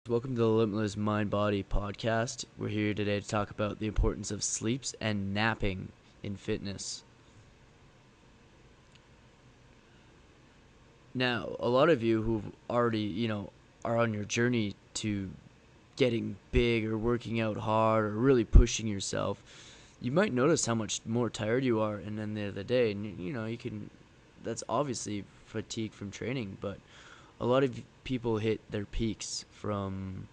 Welcome to the Limitless Mind Body podcast. We're here today to talk about the importance of sleeps and napping in fitness. Now, a lot of you who've already, are on your journey to getting big or working out hard or really pushing yourself, you might notice how much more tired you are and then the other day. And, that's obviously fatigue from training, but a lot of people hit their peaks from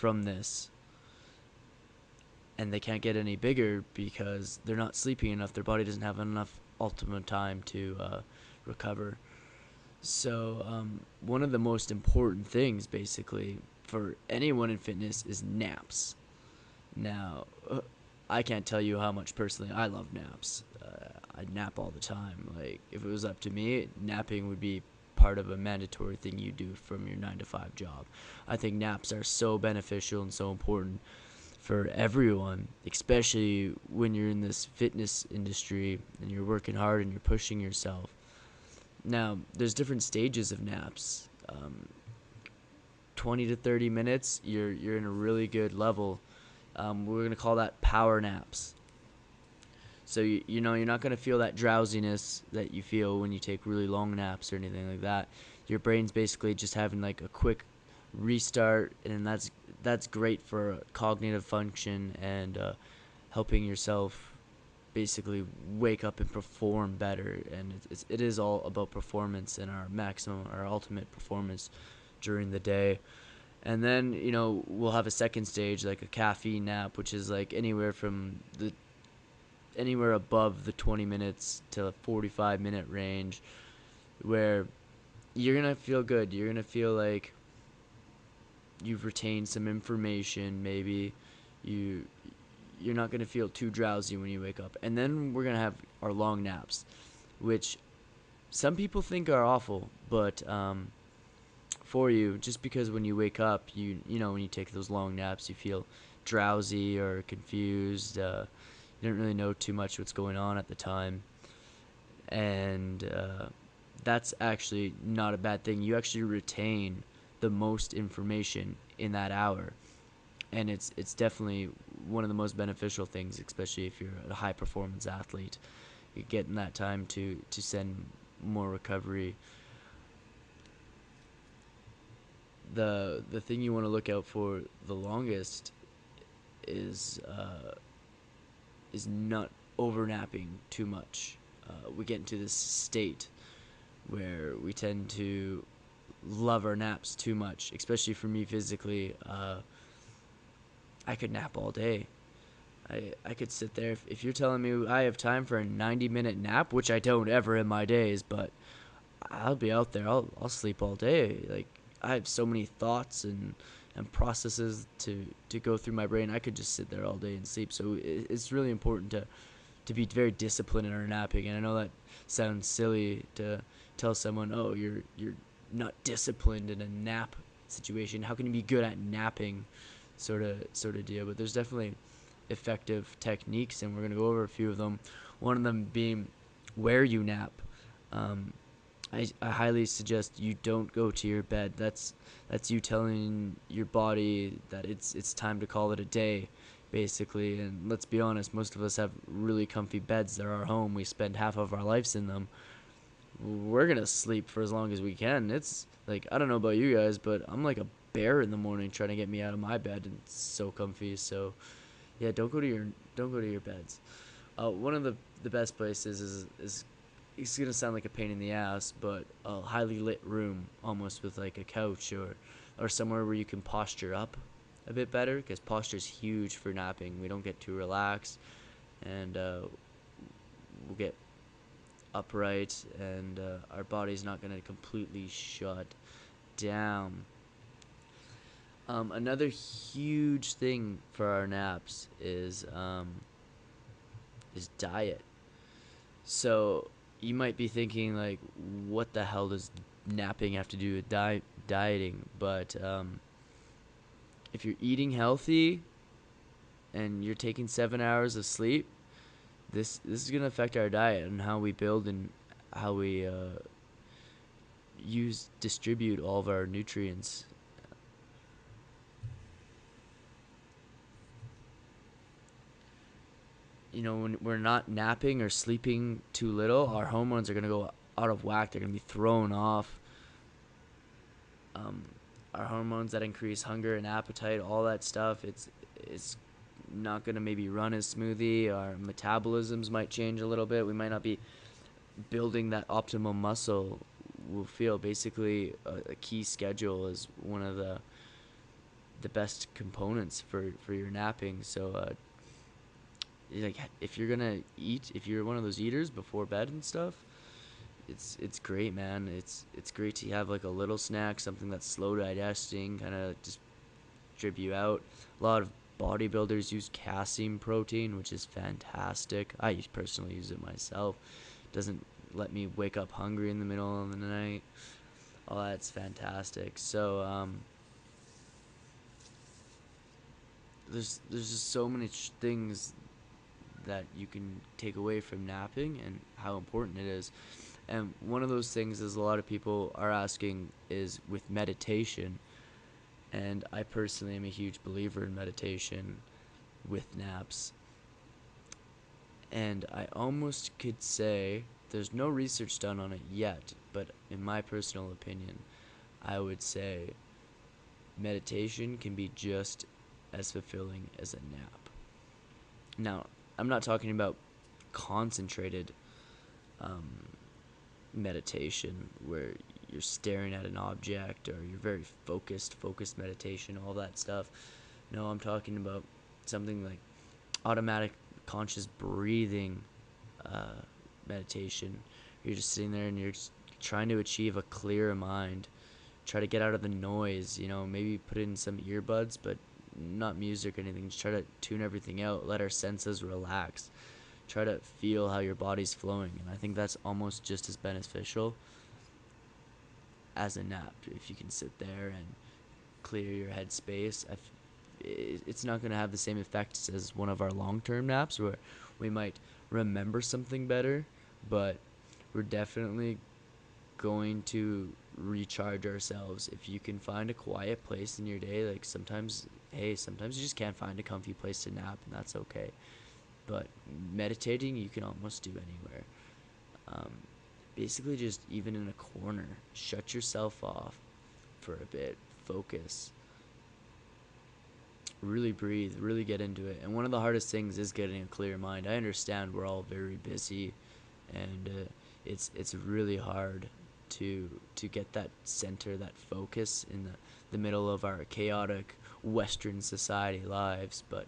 this, and they can't get any bigger because they're not sleeping enough. Their body doesn't have enough ultimate time to recover. So one of the most important things, basically, for anyone in fitness is naps. Now, I can't tell you how much personally I love naps. I nap all the time. Like, if it was up to me, napping would be part of a mandatory thing you do from your 9 to 5 job. I think naps are so beneficial and so important for everyone, especially when you're in this fitness industry and you're working hard and you're pushing yourself. Now, there's different stages of naps. 20 to 30 minutes, you're in a really good level. We're gonna call that power naps. So you're not gonna feel that drowsiness that you feel when you take really long naps or anything like that. Your brain's basically just having like a quick restart, and that's great for cognitive function and helping yourself basically wake up and perform better. And it is all about performance and our ultimate performance during the day. And then we'll have a second stage, like a caffeine nap, which is like anywhere above the 20 minutes to 45-minute range, where you're gonna feel good. You're gonna feel like you've retained some information. Maybe you you're not gonna feel too drowsy when you wake up. And then we're gonna have our long naps, which some people think are awful, but for you, just because when you wake up, when you take those long naps, you feel drowsy or confused. You don't really know too much what's going on at the time, and that's actually not a bad thing. You actually retain the most information in that hour, and it's definitely one of the most beneficial things, especially if you're a high performance athlete. You're getting that time to send more recovery. The thing you want to look out for the longest is not overnapping too much. We get into this state where we tend to love our naps too much, especially for me physically. I could nap all day. I could sit there. If you're telling me I have time for a 90-minute nap, which I don't ever in my days, but I'll be out there. I'll sleep all day. Like, I have so many thoughts and processes to go through my brain. I could just sit there all day and sleep. So it's really important to be very disciplined in our napping. And I know that sounds silly to tell someone, oh, you're not disciplined in a nap situation. How can you be good at napping, sort of deal? But there's definitely effective techniques, and we're gonna go over a few of them. One of them being where you nap. I highly suggest you don't go to your bed. That's you telling your body that it's time to call it a day, basically. And let's be honest, most of us have really comfy beds. They're our home. We spend half of our lives in them. We're gonna sleep for as long as we can. It's like, I don't know about you guys, but I'm like a bear in the morning trying to get me out of my bed, and it's so comfy. So yeah, don't go to your beds. One of the best places is it's gonna sound like a pain in the ass, but a highly lit room, almost with like a couch or somewhere where you can posture up a bit better, because posture is huge for napping. We don't get too relaxed, and we'll get upright, and our body's not gonna completely shut down. Another huge thing for our naps is diet. So you might be thinking, like, what the hell does napping have to do with dieting? But if you're eating healthy and you're taking 7 hours of sleep, this is gonna affect our diet and how we build and how we distribute all of our nutrients. when we're not napping or sleeping too little, our hormones are going to go out of whack. They're going to be thrown off. Our hormones that increase hunger and appetite, all that stuff, it's not going to maybe run as smoothly. Our metabolisms might change a little bit. We might not be building that optimal muscle. We'll feel basically a key schedule is one of the best components for your napping. So like if you're gonna eat, if you're one of those eaters before bed and stuff, it's great, man. It's great to have like a little snack, something that's slow digesting, kind of just drip you out. A lot of bodybuilders use casein protein, which is fantastic. I personally use it myself. Doesn't let me wake up hungry in the middle of the night. All that's fantastic. So there's just so many things that you can take away from napping and how important it is. And one of those things is a lot of people are asking is with meditation. And I personally am a huge believer in meditation with naps. And I almost could say there's no research done on it yet, but in my personal opinion, I would say meditation can be just as fulfilling as a nap. Now, I'm not talking about concentrated meditation where you're staring at an object, or you're very focused meditation, all that stuff. No, I'm talking about something like automatic conscious breathing meditation. You're just sitting there and you're just trying to achieve a clear mind. Try to get out of the noise, maybe put in some earbuds, but not music or anything. Just try to tune everything out, let our senses relax. Try to feel how your body's flowing, and I think that's almost just as beneficial as a nap. If you can sit there and clear your head space, it's not going to have the same effects as one of our long-term naps where we might remember something better, but we're definitely going to recharge ourselves. If you can find a quiet place in your day, like sometimes you just can't find a comfy place to nap, and that's okay. But meditating, you can almost do anywhere. Basically, just even in a corner, shut yourself off for a bit, focus, really breathe, really get into it. And one of the hardest things is getting a clear mind. I understand we're all very busy, and it's really hard to get that center, that focus in the middle of our chaotic Western society lives. But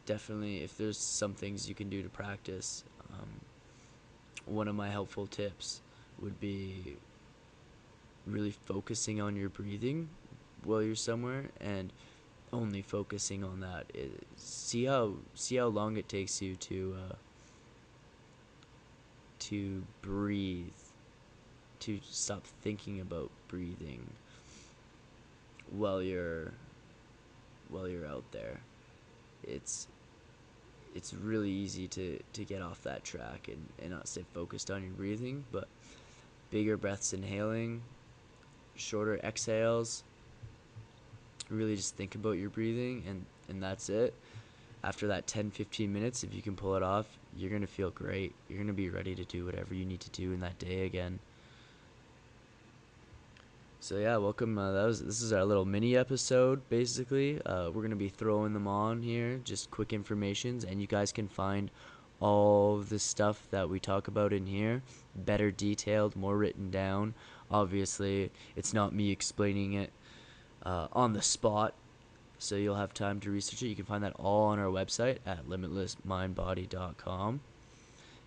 definitely, if there's some things you can do to practice, one of my helpful tips would be really focusing on your breathing while you're somewhere, and only focusing on that. See how long it takes you to breathe, to stop thinking about breathing while you're out there. It's really easy to get off that track and not stay focused on your breathing, but bigger breaths inhaling, shorter exhales, really just think about your breathing, and that's it. After that 10-15 minutes, if you can pull it off, you're going to feel great. You're going to be ready to do whatever you need to do in that day again. So yeah, welcome. This is our little mini episode. Basically, we're gonna be throwing them on here, just quick informations, and you guys can find all the stuff that we talk about in here, better detailed, more written down. Obviously, it's not me explaining it on the spot, so you'll have time to research it. You can find that all on our website at limitlessmindbody.com.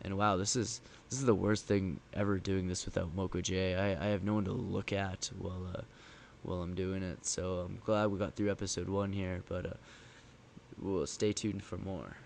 And wow, this is the worst thing ever, doing this without Mocha J. I have no one to look at while I'm doing it. So I'm glad we got through episode 1 here, but we'll stay tuned for more.